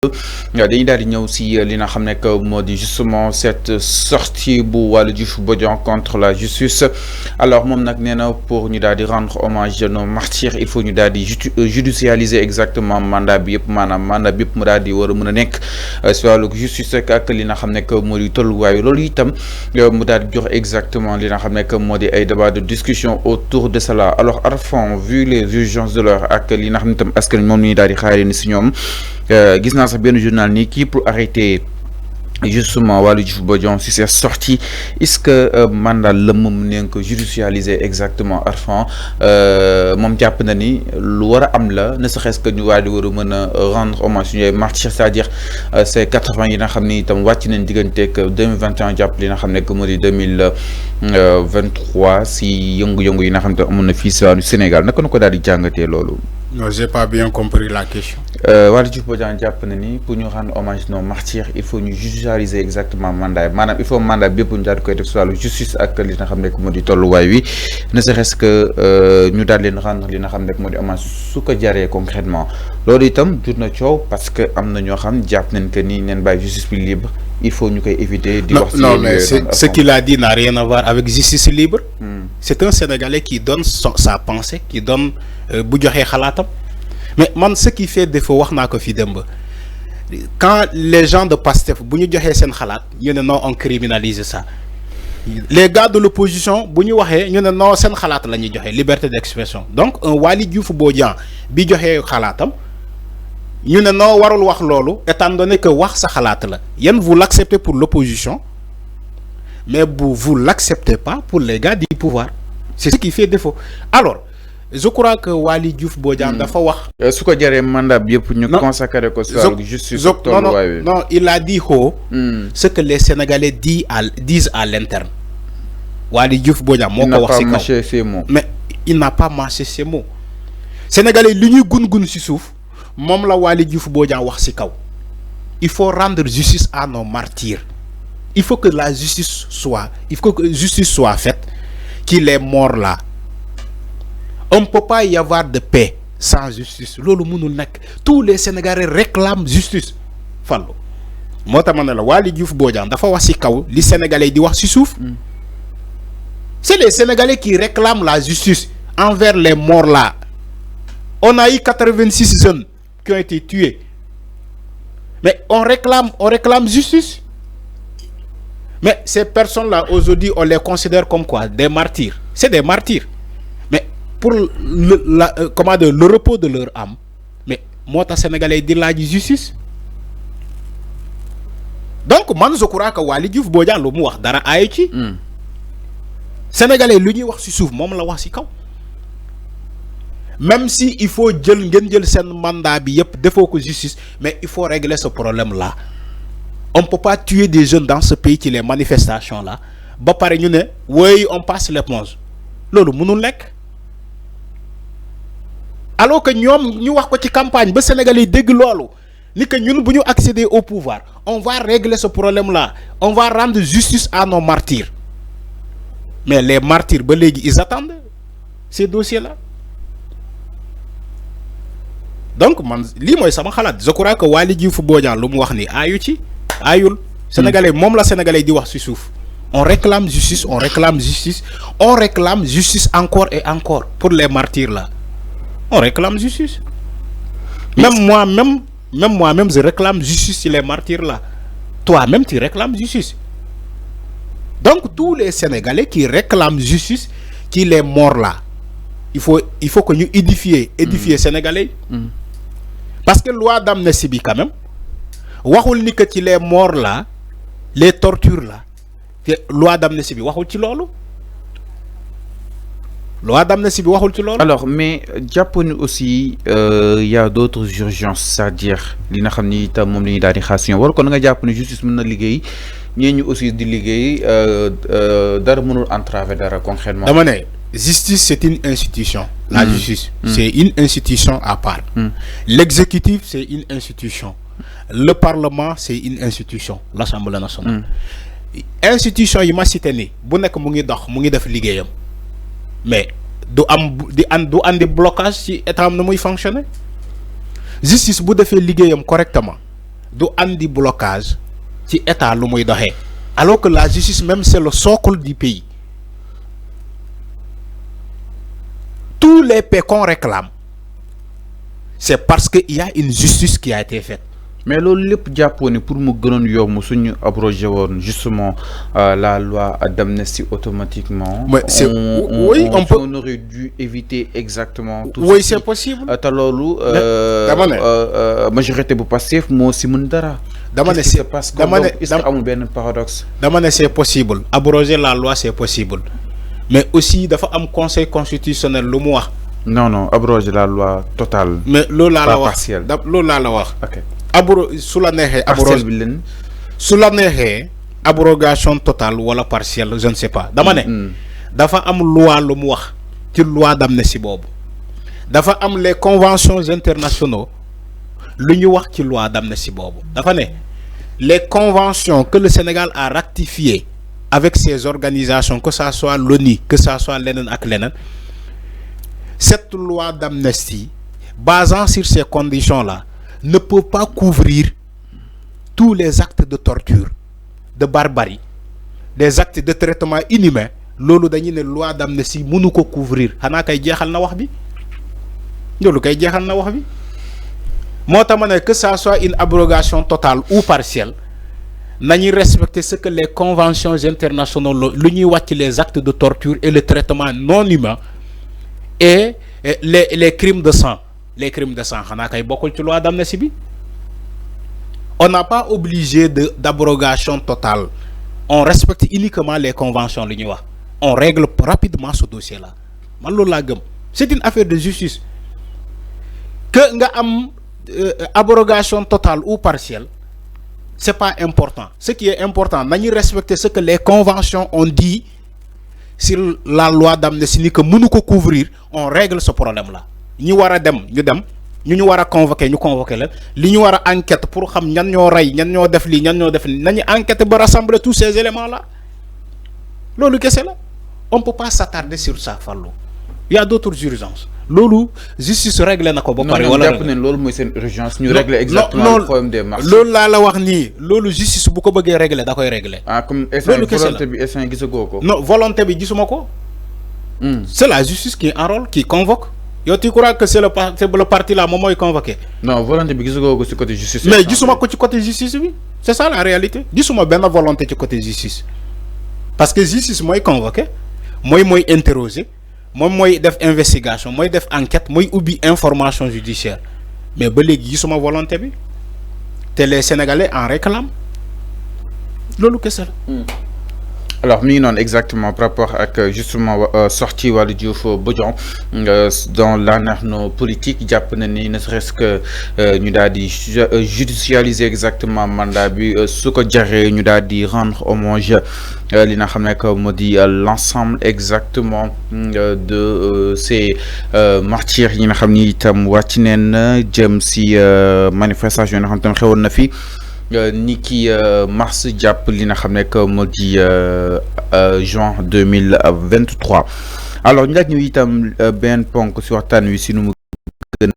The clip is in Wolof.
dañuy daal di ñëw si li nga xam ne que moo di justement cette sortie bu Waly Diouf Bodiang contre la justice alors moom nag nee na pour ñu daal di rendre hommage à nos martyrs il faut ñu daal di judicialiser exactement mandat bi yëpp maanaam mandat bi yëpp mu daal di war a mën a nekk si wàllu justice ak li nga xam ne que moo di tolluwaayu loolu itam mu daal di jox exactement li nga xam ne que moo di ay débat de discussion autour de cela alors Arfan vu les urgences de l'heure ak li nga xam ne itam askan moom la ñuy daal di xaaree ni si ñoom gis naa sax benn journal nii kii pour arrêter justement Waly Diouf Bodiang si c'est sorti est-ce que mandat la moom neen ko judicialiser exactement Arfan moom jàpp na ni lu war a am la ne serait-ce que ñu waa di war a mën a rendre hommage suñu martyrs c'est-à-dire c'est 80 yi nga xam ni itam wàcc nañ digganteeg 2021 jàpp li nga xam ne que moo di 2023 si yëngu-yëngu yi nga xam te amoon na fii si wàllu Sénégal naka na ko daal di jàngatee loolu. Non, j'ai pas bien compris la question. Waly Diouf Bodiang jàpp na ni pour ñu rendre hommage nos martyrs il faut ñu judicialiser exactement mandat yi maanaam il faut mandat bi yëpp ñu daal di koy def si wàllu justice ak li nga xam ne moo di tolluwaay wi ne serait-ce que ñu daal leen rendre li nga xam ne moo di hommage su ko jaree concrètement loolu itam jur na coow parce que am na ñoo xam jàpp nañ que ni neen bàyyi justice bi libre il faut ñu koy éviter. di wax non mais ce qu'il a dit n'a rien à voir avec justice libre. C'est un Sénégalais qui donne sa pensée qui donne bu joxee xalaatam mais man ce qui fait défaut wax naa ko fi démb quand les gens de Pastef bu ñu joxee seen xalaat ñu ne non on criminalise ça les gars de l'opposition bu ñu waxee ñu ne non seen xalaat la ñuy joxe liberté d'expression donc un Waly Diouf Bodiang bi joxee xalaatam ñu ne non warul wax loolu étant donné que wax sa xalaat la yéen vous l'acceptez pour l'opposition mais vous l'acceptez pas pour les gars du pouvoir c'est ce qui fait défaut alors je crois que Waly Diouf Bodiang dafa wax. su ko jaree mandat bi yëpp ñu consacré ko. justice non il a dit haut. ce que les Sénégalais disent à l'interne. Waly Diouf Bodiang moo ko wax ci kaw mais il n'a pas mâché ses mots. Sénégalais li ñuy gun ci suuf moom la Waly Diouf Bodiang wax ci kaw. il faut rendre justice à nos martyrs. il faut que justice soit faite qu'il est mort là. On ne peut pas y avoir de paix sans justice loolu mënul nekk tous les Sénégalais réclament justice Fallou moo tax ma ne la Waly Diouf Bodiang dafa wax ci kaw li Sénégalais di wax ci suuf c'est les Sénégalais qui réclament la justice envers les morts là. On a eu 86 jeunes qui ont été tués mais on réclame justice mais ces personnes là aujourd'hui on les considère comme quoi des martyrs c'est des martyrs pour le repos de leur âme mais moo tax sénégalais di laaj justice donc man je crois que Waly Diouf Bodiang lu mu wax dara aayu ci sénégalais lu ñuy wax ci suuf moom la wax ci kaw même si il faut ngeen jël seen mandat bi yëpp defoo ko justice mais il faut régler ce problème là on peut pas tuer des jeunes dans ce pays ci les manifestations là ba pare ñu ne oui on passe l'éponge loolu mënul nekk alors que ñoom ñu wax ko ci campagne ba Sénégalais yi dégg loolu ni que ñun bu ñu accéder au pouvoir on va régler ce problème là on va rendre justice à nos martyrs mais les martyrs ba léegi ils attendent ces dossiers là donc man lii mooy sama xalaat je crois que Waly Diouf Bodiang lu mu wax ni aayul Sénégalais moom la Sénégalais di wax ci suuf on réclame justice encore et encore pour les martyrs là. On réclame justice. Même moi-même, je réclame justice sur les martyrs là. Toi-même, tu réclames justice. Donc, tous les Sénégalais qui réclament justice, qui les morts là, il faut que nous édifier Sénégalais. Parce que loi d'amnistie quand même, waxul ni que ci les morts là, les tortures là, loi d'amnistie bi waxul ci lolu. Loi d'amnistie bi waxul ci loolu. Alors mais jàppoon aussi y a d'autres urgences c'est-à-dire li nga xam ni itam moom la ñuy daal di xaar si ñoom war kon nga jàpp ne justice mën na liggéey ñee ñu aussi di liggéey dara mënul entraver dara concrètement. dama ne justice c'est une institution. La justice c'est une institution à part. L'exécutif c'est une institution. Le Parlement c'est une institution. L'Assemblée nationale. Institution yi ma cité ni bu nekk mu ngi dox mu ngi def liggéeyam. Mais du andi blocage ci état am na muy fonctionner justice bu defee liggéeyam correctement du andi blocage ci état lu muy doxé alors que la justice même c'est le socle du pays. Tous les paix qu'on réclame, c'est parce qu'il y a une justice qui a été faite. Mais le Japon, pour nous abroger justement la loi d'amnistie automatiquement. Mais on aurait dû éviter exactement tout ça. Oui, c'est possible. Majorité pour passer, moi aussi, c'est parce que paradoxe. C'est possible. Abroger la loi, c'est possible. Mais aussi, il y a un conseil constitutionnel le mois. Non, abroger la loi totale. Mais l'eau partielle. Ok. Abrogation totale ou partielle, je ne sais pas. Dafa am loi le mois. Ci loi d'amnistie bobu. Dafa am les conventions internationaux. Lu ñu wax ci loi d'amnistie bobu. Dafa né les conventions que le Sénégal a ratifiées avec ces organisations, que ce soit l'ONU, que ce soit l'ENN ak l'ENN, cette loi d'amnistie, basant sur ces conditions-là, ne peut pas couvrir tous les actes de torture, de barbarie, des actes de traitement inhumain. Lolu dañu né loi d'amnistie mënu ko couvrir. Xana kay jéxal na wax bi. Lolu kay jéxal na wax bi. Motamane que ça soit une abrogation totale ou partielle, nañu respecter ce que les conventions internationales lu ñuy wacc les actes de torture et le traitement non humain et les crimes de sang. Les crimes de sang, loi d'amnistie. On n'a pas obligé d'abrogation totale. On respecte uniquement les conventions. On règle rapidement ce dossier-là. C'est une affaire de justice. Que nga am abrogation totale ou partielle, c'est pas important. Ce qui est important, c'est respecter ce que les conventions ont dit sur la loi d'amnistie que nous pouvons couvrir. On règle ce problème-là. Ñi wara dem ñu dem ñu wara convoquer ñu convoquer leen li ñu wara enquête pour xam ñan ñoo ray ñan ñoo def li ñan ñoo def nañu enquête ba rassembler tous ces éléments là lolu kessé la on peut pas s'attarder sur ça fallu il y a d'autres urgences lolu justice régler nako ba paré wala japp né lolu moy sen urgence ñu régler exactement le problème des marchés lolu la wax ni lolu justice bu ko bëggé régler da koy régler comme volonté bi essence gisagoko non volonté bi gisumako c'est la justice qui est en rôle qui convoque. Yo, tu crois que c'est le parti là qui est convoqué? Non, volonté bi gisugoo ko ci côté justice. Mais gisuma ko ci côté justice bi. C'est ça la réalité. Gisuma ben volonté ci côté justice. Parce que justice moy convoqué, moy interroger, moy def investigation, moy def enquête, moy ubbi information judiciaire. Mais ba légui gisuma volonté bi. Té les Sénégalais en réclament. Lolu kessel. Alors, nous non exactement par rapport à justement sorti Waly Diouf Bodian dans l'anarno politique japonais ne serait-ce que nous dadi judicialiser exactement mandat bi su ko jaré ñu dadi rendre hommage li nga xamné que modi l'ensemble exactement de ces martyrs yi nga xamni itam wàcc neen jëm ci manifestation yi nga xam tam xewon na fi Niki mars jàpp li nga xam ne que moo di juin 2023 alors ñu laaj ñu itam benn ponk ci waxtaan wi si nu mu